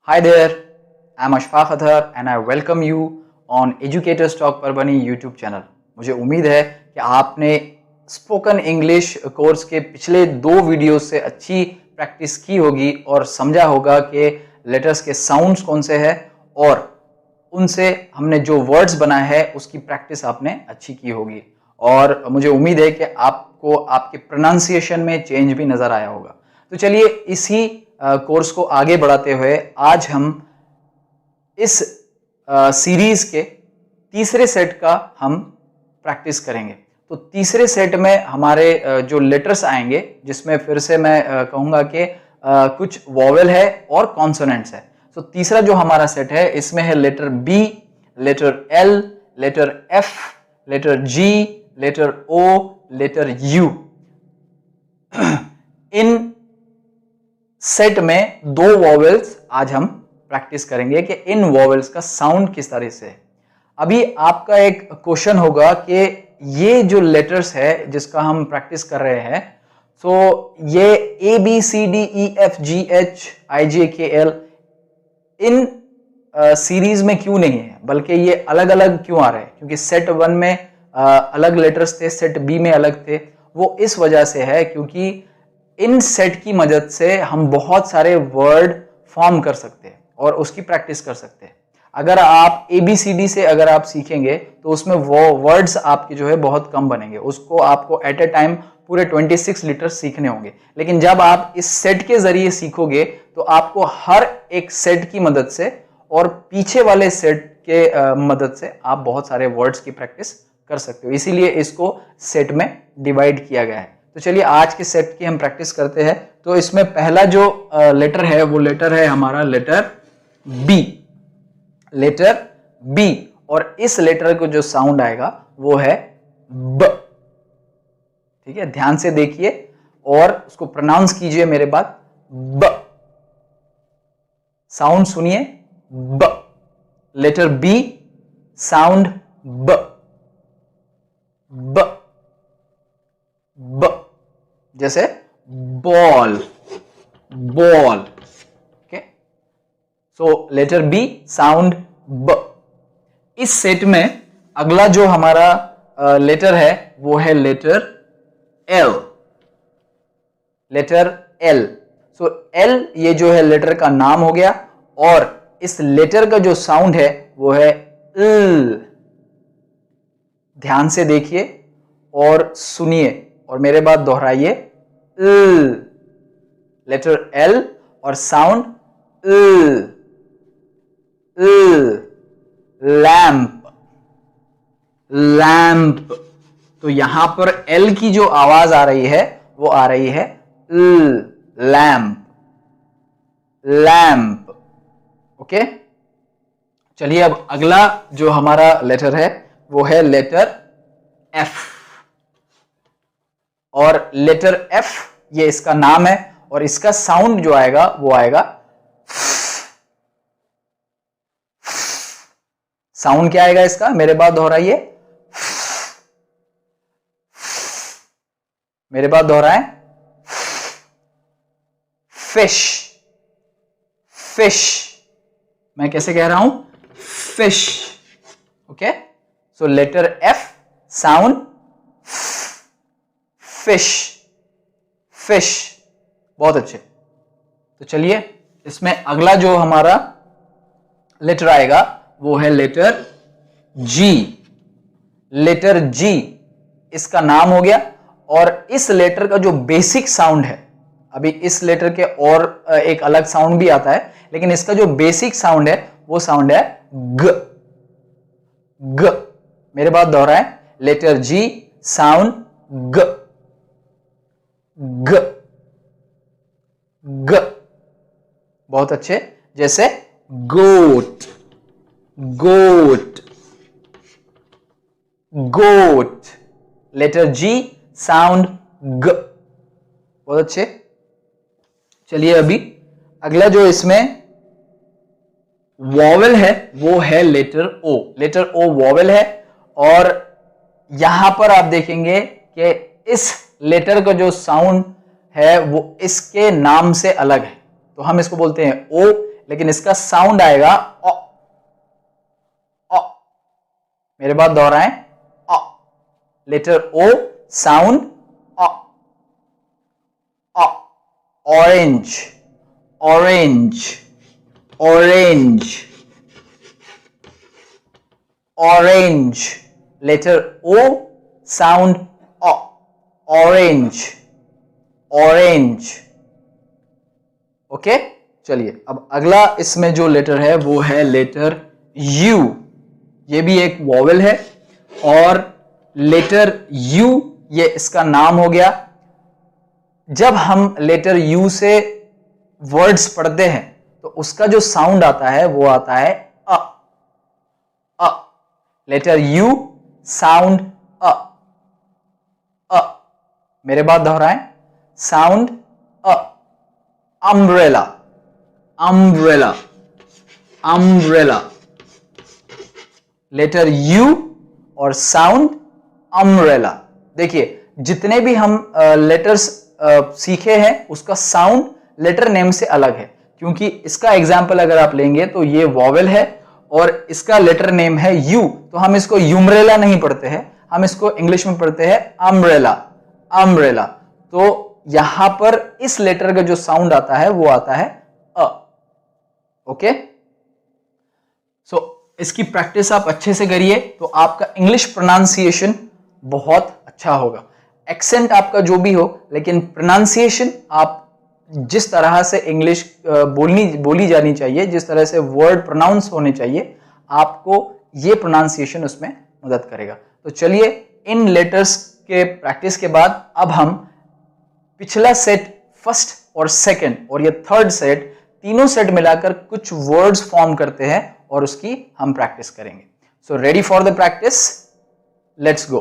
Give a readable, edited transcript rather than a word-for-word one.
Hi there, I'm Ashfaq Athar and I welcome you on Educators Talk Parbani YouTube channel. मुझे उम्मीद है कि आपने स्पोकन इंग्लिश कोर्स के पिछले 2 वीडियो से अच्छी प्रैक्टिस की होगी और समझा होगा कि लेटर्स के साउंड्स कौन से हैं और उनसे हमने जो वर्ड्स बनाए हैं उसकी प्रैक्टिस आपने अच्छी की होगी और मुझे उम्मीद है कि आपको आपके प्रोनाउंसिएशन में चेंज भी नज़र आया होगा। तो चलिए इसी कोर्स को आगे बढ़ाते हुए आज हम इस सीरीज के तीसरे सेट का हम प्रैक्टिस करेंगे। तो तीसरे सेट में हमारे जो लेटर्स आएंगे जिसमें फिर से मैं कहूँगा कि कुछ वॉवेल है और कॉन्सोनेंट्स है। तो तीसरा जो हमारा सेट है इसमें है letter B, letter L, letter F, letter G, letter O, letter U. इन सेट में 2 वॉवेल्स आज हम प्रैक्टिस करेंगे कि इन वॉवेल्स का साउंड किस तरह से है। अभी आपका एक क्वेश्चन होगा कि ये जो लेटर्स है जिसका हम प्रैक्टिस कर रहे हैं तो ये A B C D E F G H I J K L in series में क्यों नहीं है बल्कि ये अलग अलग क्यों आ रहे हैं, क्योंकि सेट 1 में अलग लेटर्स थे, सेट बी में अलग थे। वो इस वजह से है क्योंकि इन सेट की मदद से हम बहुत सारे वर्ड फॉर्म कर सकते हैं और उसकी प्रैक्टिस कर सकते हैं। अगर आप ABCD से अगर आप सीखेंगे तो उसमें वो वर्ड्स आपके जो है बहुत कम बनेंगे, उसको आपको एट ए टाइम पूरे 26 लीटर सीखने होंगे। लेकिन जब आप इस सेट के जरिए सीखोगे तो आपको हर एक सेट की मदद से और पीछे वाले सेट के मदद से आप बहुत सारे वर्ड्स की प्रैक्टिस कर सकते हो, इसीलिए इसको सेट में डिवाइड किया गया है। तो चलिए आज के सेट की हम प्रैक्टिस करते हैं। तो इसमें पहला जो लेटर है वो लेटर है हमारा लेटर बी, लेटर बी, और इस लेटर को जो साउंड आएगा वो है ब। ठीक है, ध्यान से देखिए और उसको प्रोनाउंस कीजिए मेरे बाद। ब, साउंड सुनिए ब, लेटर बी, साउंड ब, ब, ब, जैसे ball, ball. Okay, so letter B, sound ब। इस सेट में अगला जो हमारा लेटर है वो है letter L, letter L. So L ये जो है लेटर का नाम हो गया और इस लेटर का जो साउंड है वो है ल। ध्यान से देखिए और सुनिए और मेरे बाद दोहराइए। लेटर एल और साउंड लैंप, लैंप। तो यहां पर एल की जो आवाज आ रही है वो आ रही है लैंप, लैंप। ओके, चलिए अब अगला जो हमारा लेटर है वो है लेटर एफ, और लेटर एफ ये इसका नाम है और इसका साउंड जो आएगा वो आएगा। साउंड क्या आएगा इसका, मेरे बाद दोहराइए, मेरे बाद दोहराएं। Fish, fish. मैं कैसे कह रहा हूं, fish. Okay, so letter F, sound fish, fish. बहुत अच्छे। तो चलिए इसमें अगला जो हमारा लेटर आएगा वो है लेटर जी, लेटर जी इसका नाम हो गया और इस लेटर का जो बेसिक साउंड है, अभी इस लेटर के और एक अलग साउंड भी आता है लेकिन इसका जो बेसिक साउंड है वो साउंड है ग, ग। मेरे बाद दोहराएं, लेटर जी, साउंड ग, ग, ग। बहुत अच्छे, जैसे गोट, गोट, गोट। लेटर जी, साउंड ग। बहुत अच्छे। चलिए अभी अगला जो इसमें वॉवेल है वो है लेटर ओ, लेटर ओ वॉवेल है और यहां पर आप देखेंगे कि इस लेटर का जो साउंड है वो इसके नाम से अलग है, तो हम इसको बोलते हैं ओ। लेकिन इसका साउंड आएगा अ। अ। मेरे बात दोहराएं, अ। लेटर ओ साउंड अ। अ। Orange, orange, orange, orange, letter O sound अ। Orange, orange. ओके, चलिए अब अगला इसमें जो लेटर है वो है लेटर यू। ये भी एक वॉवेल है और लेटर यू ये इसका नाम हो गया। जब हम लेटर यू से वर्ड्स पढ़ते हैं तो उसका जो साउंड आता है वो आता है अ। अ। लेटर यू साउंड अ। अ। मेरे बात दोहराएं, साउंड अ। Umbrella, umbrella, umbrella, letter U और साउंड अम्ब्रेला। देखिए जितने भी हम लेटर्स सीखे हैं उसका साउंड लेटर नेम से अलग है, क्योंकि इसका एग्जाम्पल अगर आप लेंगे तो ये वॉवेल है और इसका लेटर नेम है यू, तो हम इसको यूम्ब्रेला नहीं पढ़ते हैं, हम इसको इंग्लिश में पढ़ते हैं अम्ब्रेला, अम्ब्रेला। तो यहां पर इस लेटर का जो साउंड आता है वो आता है अ। ओके, सो इसकी प्रैक्टिस आप अच्छे से करिए तो आपका इंग्लिश प्रोनाउंसिएशन बहुत अच्छा होगा। एक्सेंट आपका जो भी हो, लेकिन प्रोनाउंसिएशन आप जिस तरह से इंग्लिश बोली जानी चाहिए, जिस तरह से वर्ड प्रोनाउंस होने चाहिए, आपको ये प्रोनाउंसिएशन उसमें मदद करेगा। तो चलिए इन लेटर्स के प्रैक्टिस के बाद अब हम पिछला सेट, फर्स्ट और सेकंड और ये थर्ड सेट, तीनों सेट मिलाकर कुछ वर्ड्स फॉर्म करते हैं और उसकी हम प्रैक्टिस करेंगे। So ready for the practice, let's go.